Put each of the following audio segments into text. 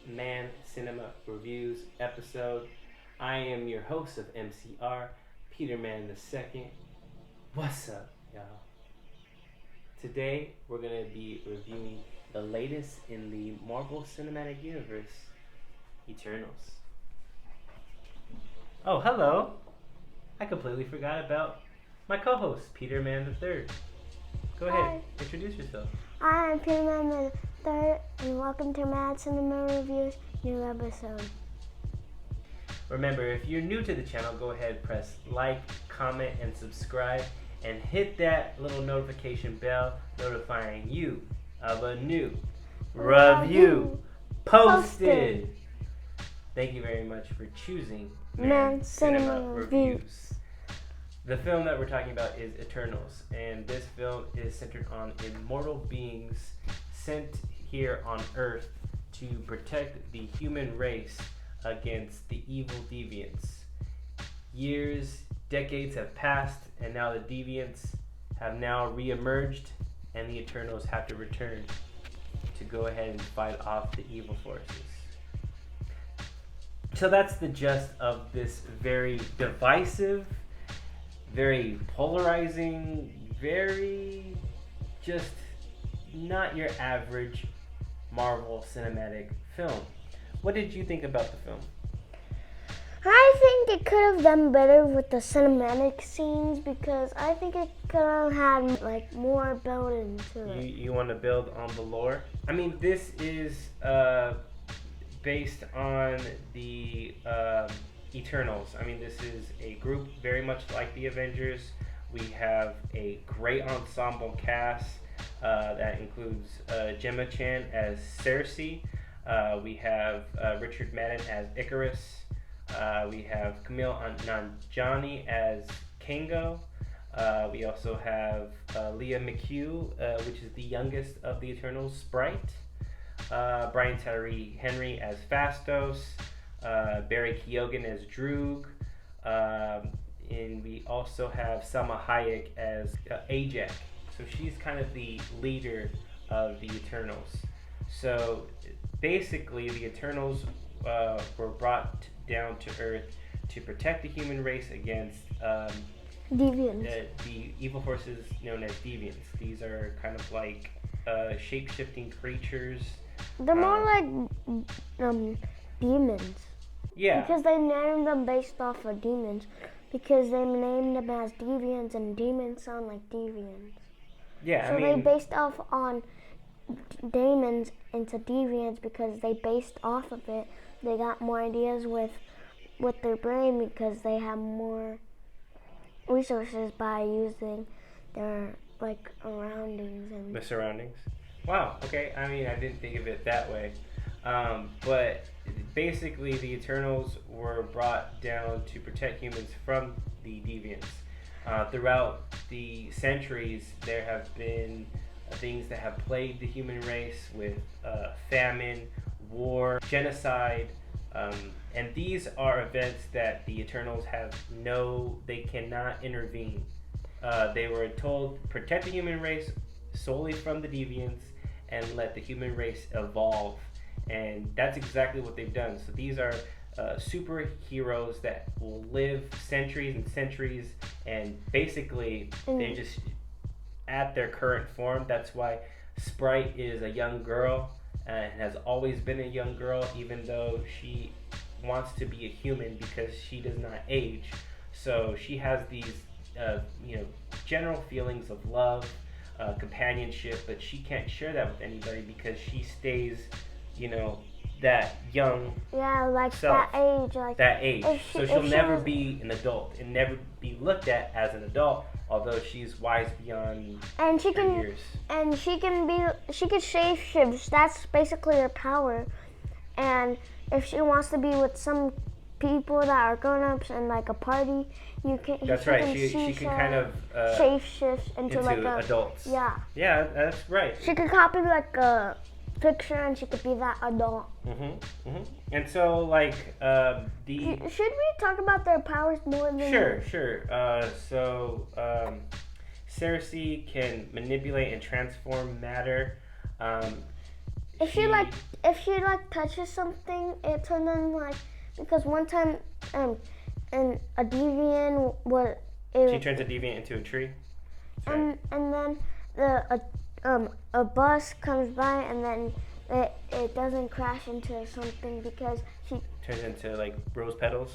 MANN Cinema Reviews episode. I am your host of MCR, Peter Mann II. What's up, y'all? Today, we're going to be reviewing the latest in the Marvel Cinematic Universe, Eternals. Oh, hello! I completely forgot about my co-host, Peter Mann III. Go ahead, introduce yourself. Hi, I'm Peter Mann III, and welcome to MANN Cinema Reviews new episode. Remember, if you're new to the channel, go ahead, press like, comment, and subscribe, and hit that little notification bell notifying you of a new review posted. Thank you very much for choosing MANN Cinema Reviews. The film that we're talking about is Eternals, and this film is centered on immortal beings sent here on Earth to protect the human race against the evil deviants. Years, decades have passed, and now the deviants have now re-emerged, and the Eternals have to return to go ahead and fight off the evil forces. So that's the gist of this very divisive, very polarizing, very just not your average Marvel cinematic film. What did you think about the film? I think it could have done better with the cinematic scenes because I think it could have had like more build into it. You want to build on the lore? I mean, this is based on the Eternals. I mean, this is a group very much like the Avengers. We have a great ensemble cast that includes Gemma Chan as Cersei. We have Richard Madden as Icarus. We have Kumail Nanjiani as Kingo. We also have McHugh, which is the youngest of the Eternals, Sprite. Tyree Henry as Phastos. Barry Keoghan as Droog. And we also have Salma Hayek as Ajax. So she's kind of the leader of the Eternals. So basically, the Eternals were brought down to Earth to protect the human race against Deviants. The evil forces known as deviants. These are kind of like shape-shifting creatures. They're more like demons. Yeah. Because they named them based off of demons. Because they named them as deviants, and demons sound like deviants. Yeah, so I mean, they based off on demons into deviants because they based off of it. They got more ideas with their brain because they have more resources by using their like surroundings and the surroundings. Wow. Okay. I mean, I didn't think of it that way. But basically, the Eternals were brought down to protect humans from the deviants. Throughout the centuries, there have been things that have plagued the human race with famine, war, genocide, and these are events that the Eternals they cannot intervene. They were told, protect the human race solely from the deviants and let the human race evolve. And that's exactly what they've done. So these are superheroes that will live centuries and centuries, and basically they're just at their current form. That's why Sprite is a young girl and has always been a young girl, even though she wants to be a human because she does not age. So she has these general feelings of love, companionship, but she can't share that with anybody because she stays that young self, that age. So she'll never be an adult and never be looked at as an adult, although she's wise beyond her years. And she can shape shift. That's basically her power. And if she wants to be with some people that are grown-ups and like a party, That's right. She can kind of shape shift into like adults. Yeah, that's right. She could copy like a picture and she could be that adult. And so like should we talk about their powers more than Sure. Cersei can manipulate and transform matter. if she touches something, it turns in like, because one time and a deviant she turns a deviant into a tree. And then a bus comes by, and then it doesn't crash into something because she turns into like rose petals,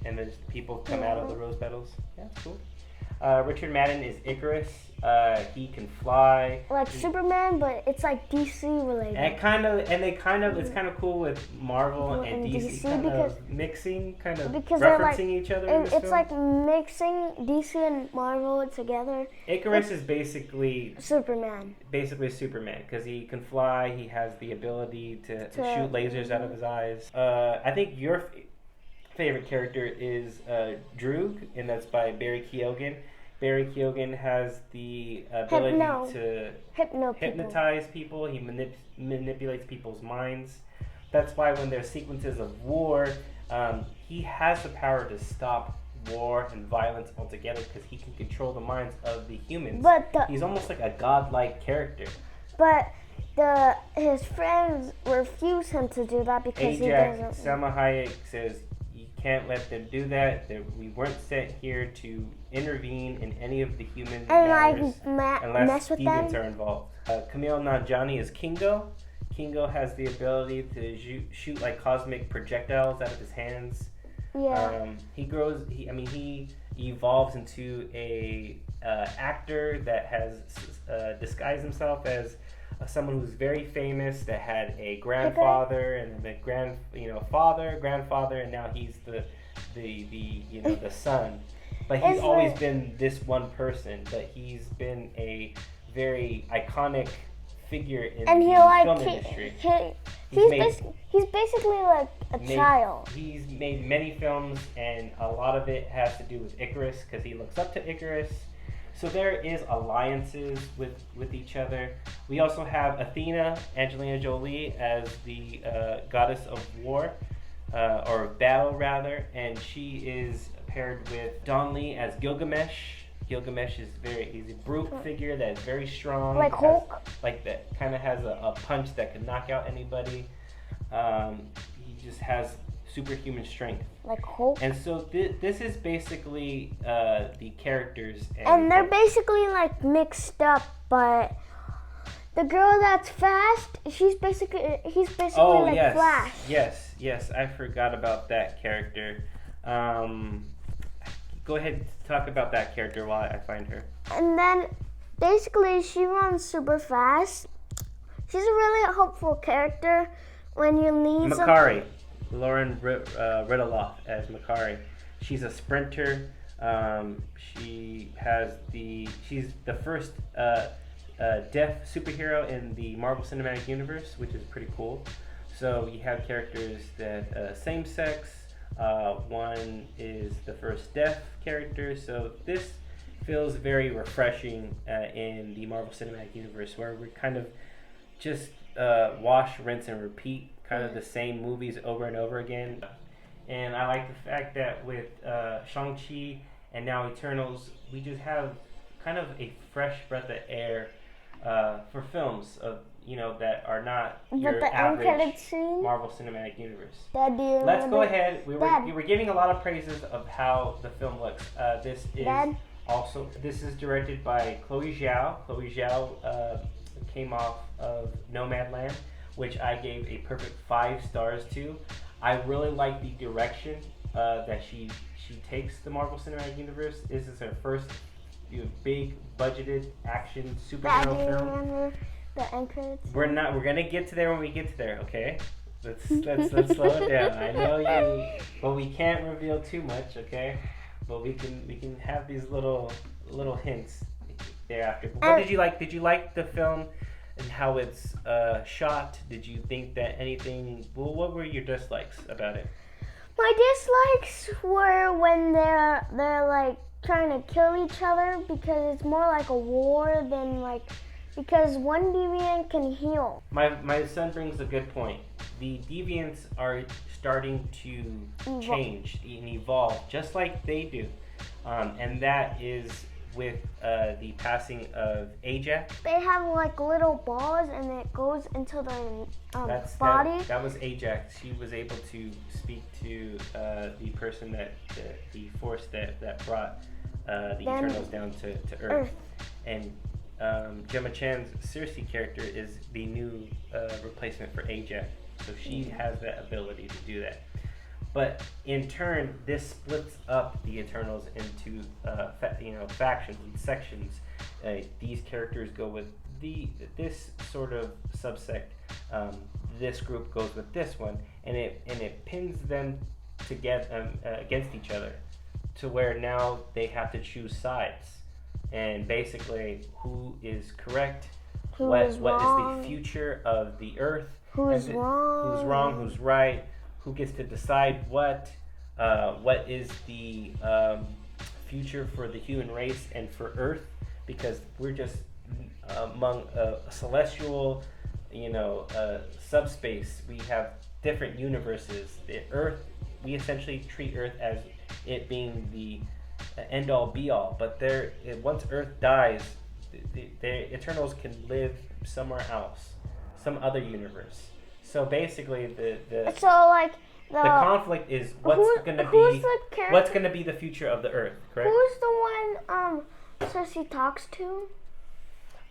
and then people come out of the rose petals. Yeah, that's cool. Richard Madden is Icarus. He can fly. Like Superman, but it's like DC related. And it's kind of cool with Marvel and DC kind of mixing, kind of referencing each other. It's like mixing DC and Marvel together. Icarus is basically Superman. Basically Superman, because he can fly. He has the ability to shoot lasers out of his eyes. I think your favorite character is Droog, and that's by Barry Keoghan. Barry Keoghan has the ability to hypnotize people. He manipulates people's minds. That's why when there's sequences of war, he has the power to stop war and violence altogether, because he can control the minds of the humans. He's almost like a godlike character. But his friends refuse him to do that because he doesn't. Salma Hayek says, can't let them do that. We weren't sent here to intervene in any of the human matters unless deviants are involved. Kumail Nanjiani is Kingo. Kingo has the ability to shoot like cosmic projectiles out of his hands. Yeah. He evolves into a actor that has disguised himself as someone who's very famous, that had a grandfather and then grandfather, and now he's the son. But he's always been this one person, but he's been a very iconic figure in the film industry. He's basically like a child. He's made many films, and a lot of it has to do with Icarus, because he looks up to Icarus. So there is alliances with each other. We also have Athena, Angelina Jolie, as the goddess of war, or battle rather, and she is paired with Don Lee as Gilgamesh. Gilgamesh is he's a brute figure that is very strong. Like Hulk? That kind of has a punch that can knock out anybody. He just has superhuman strength. Like Hulk. And so this is basically the characters. And they're basically like mixed up, but the girl that's fast, he's basically like Flash. Yes, I forgot about that character. Go ahead and talk about that character while I find her. And then basically she runs super fast. She's a really helpful character when you need Makari. Lauren Ridloff as Makari. She's a sprinter. She's the first deaf superhero in the Marvel Cinematic Universe, which is pretty cool. So you have characters that same sex. One is the first deaf character. So this feels very refreshing in the Marvel Cinematic Universe, where we're kind of just wash, rinse, and repeat kind of the same movies over and over again. And I like the fact that with Shang-Chi and now Eternals, we just have kind of a fresh breath of air for films of that are not your average Marvel Cinematic Universe. Let's go ahead. We're giving a lot of praises of how the film looks. This is directed by Chloé Zhao. Chloé Zhao came off of Nomadland, which I gave a perfect 5 stars to. I really like the direction that she takes the Marvel Cinematic Universe. This is her first big budgeted action superhero film. Remember the end credits? We're gonna get to there when we get to there, okay? Let's slow it down. I know but we can't reveal too much, okay? But we can have these little hints thereafter. But what did you like? Did you like the film and how it's shot? Did you think that anything? Well, what were your dislikes about it? My dislikes were when they're like trying to kill each other, because it's more like a war than like, because one deviant can heal. My son brings a good point. The deviants are starting to change and evolve just like they do, and that is with the passing of Ajax. They have like little balls, and it goes into their body. That was Ajax. She was able to speak to the person the force that brought the Eternals down to Earth. And Gemma Chan's Cersei character is the new replacement for Ajax, so she has that ability to do that. But in turn, this splits up the Eternals into factions and sections. These characters go with this sort of subsect. This group goes with this one, and it pins them together against each other, to where now they have to choose sides, and basically who is correct, what is the future of the Earth, who's wrong, who's right. Who gets to decide what is the future for the human race and for Earth? Because we're just among a celestial, subspace. We have different universes. The Earth, we essentially treat Earth as it being the end all be all. But once Earth dies, the Eternals can live somewhere else, some other universe. So basically, the conflict is what's going to be the future of the Earth, correct? Who's the one Cersei talks to?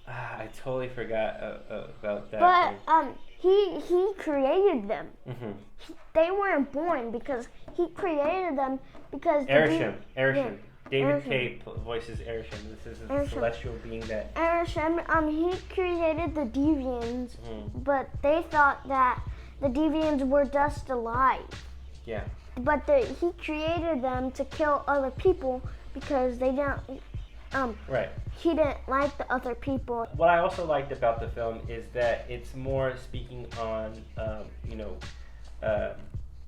I totally forgot about that. But he created them. Mm-hmm. They weren't born because he created them because Arishem. David K. voices Arishem. This is a celestial being that... Arishem, he created the deviants, but they thought that the deviants were just alive. Yeah. But he created them to kill other people because they didn't... right. He didn't like the other people. What I also liked about the film is that it's more speaking on,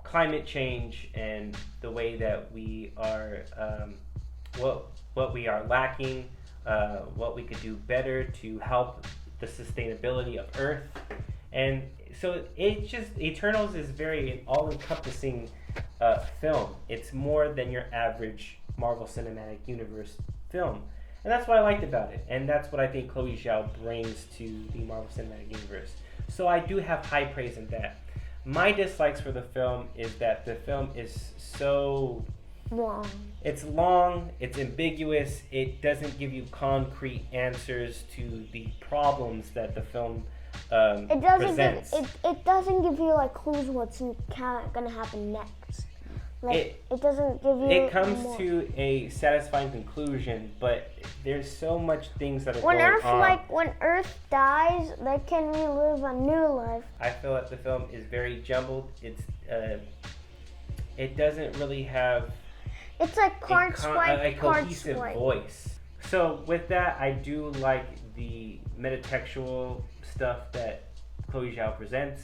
climate change and the way that we are... what we are lacking, what we could do better to help the sustainability of Earth. And so it just, Eternals is very all-encompassing film. It's more than your average Marvel Cinematic Universe film. And that's what I liked about it. And that's what I think Chloé Zhao brings to the Marvel Cinematic Universe. So I do have high praise in that. My dislikes for the film is that the film is so... long. It's long, it's ambiguous, it doesn't give you concrete answers to the problems that the film presents. It doesn't give you like clues what's gonna happen next. Like it doesn't give you. It comes to a satisfying conclusion, but there's so much things that are going on. When Earth dies, they can relive a new life. I feel that the film is very jumbled. It doesn't really have. It's like a cohesive voice. So with that, I do like the metatextual stuff that Chloé Zhao presents.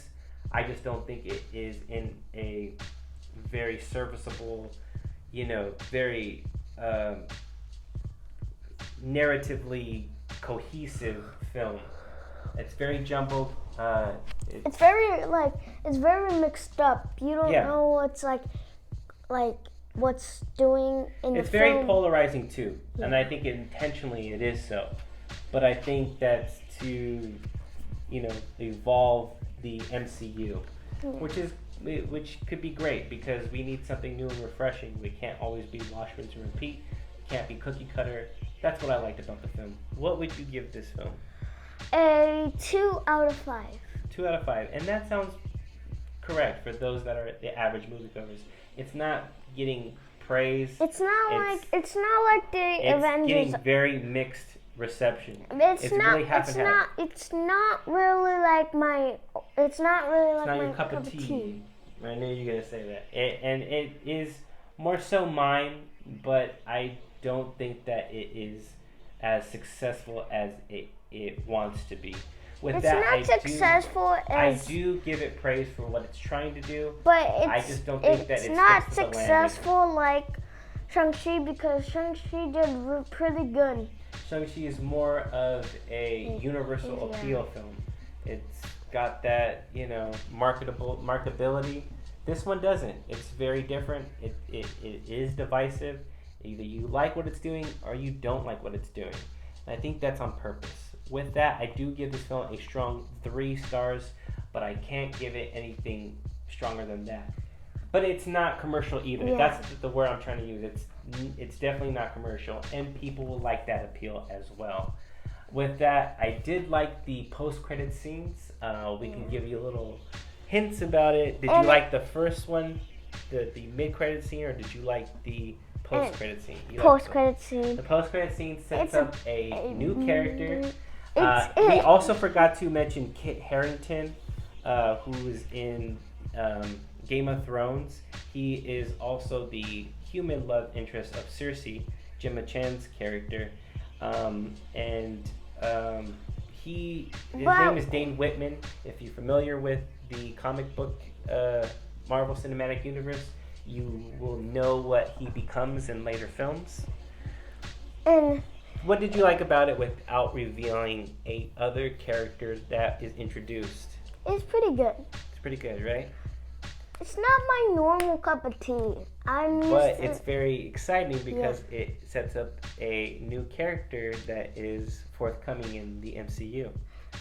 I just don't think it is in a very serviceable, very narratively cohesive film. It's very jumbled. It's very mixed up. You don't know what's like what's doing in the film. It's very polarizing too, and I think intentionally it is so. But I think that's to, evolve the MCU, which could be great because we need something new and refreshing. We can't always be wash, rinse, and repeat. Can't be cookie cutter. That's what I liked about the film. What would you give this film? A 2 out of 5. 2 out of 5, and that sounds correct for those that are the average moviegoers. It's not getting praise. It's not like the Avengers. It's getting very mixed reception. It's not really half and half. It's not really like my. It's not really like it's not my your cup of tea. I knew you were gonna say that. And it is more so mine, but I don't think that it is as successful as it wants to be. I do give it praise for what it's trying to do, but I just don't think that it's not successful like Shang-Chi, because Shang-Chi did pretty good. Shang-Chi is more of a universal appeal film. It's got that, marketability. This one doesn't. It's very different. It is divisive, Either you like what it's doing or you don't like what it's doing. And I think that's on purpose. With that, I do give this film a strong 3 stars, but I can't give it anything stronger than that. But it's not commercial either. Yeah. That's the word I'm trying to use. It's definitely not commercial, and people will like that appeal as well. With that, I did like the post-credit scenes. We can give you a little hints about it. Did you like the first one, the mid-credit scene, or did you like the post-credit scene? Post-credit scene. The post-credit scene sets up a new character. We We also forgot to mention Kit Harington, who is in Game of Thrones. He is also the human love interest of Cersei, Gemma Chan's character. His name is Dane Whitman. If you're familiar with the comic book Marvel Cinematic Universe, you will know what he becomes in later films. And what did you like about it without revealing a other character that is introduced? it's pretty good. It's pretty good, right? It's not my normal cup of tea. But it's very exciting because it sets up a new character that is forthcoming in the MCU.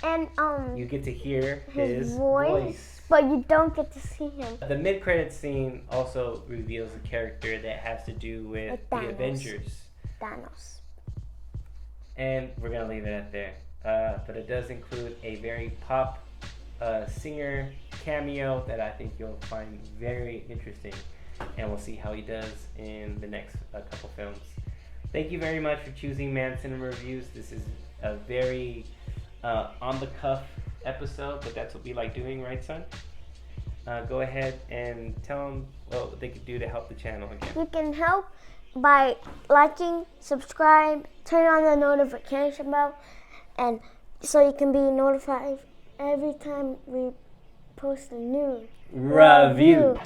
And You get to hear his voice, but you don't get to see him. The mid-credit scene also reveals a character that has to do with the Thanos. Avengers. Thanos. And we're going to leave it at there. But it does include a very pop singer cameo that I think you'll find very interesting. And we'll see how he does in the next couple films. Thank you very much for choosing MANN Cinema Reviews. This is a very on-the-cuff episode, but that's what we like doing, right, son? Go ahead and tell them what they could do to help the channel again. You can help by liking, subscribe, turn on the notification bell, and so you can be notified every time we post a new Review.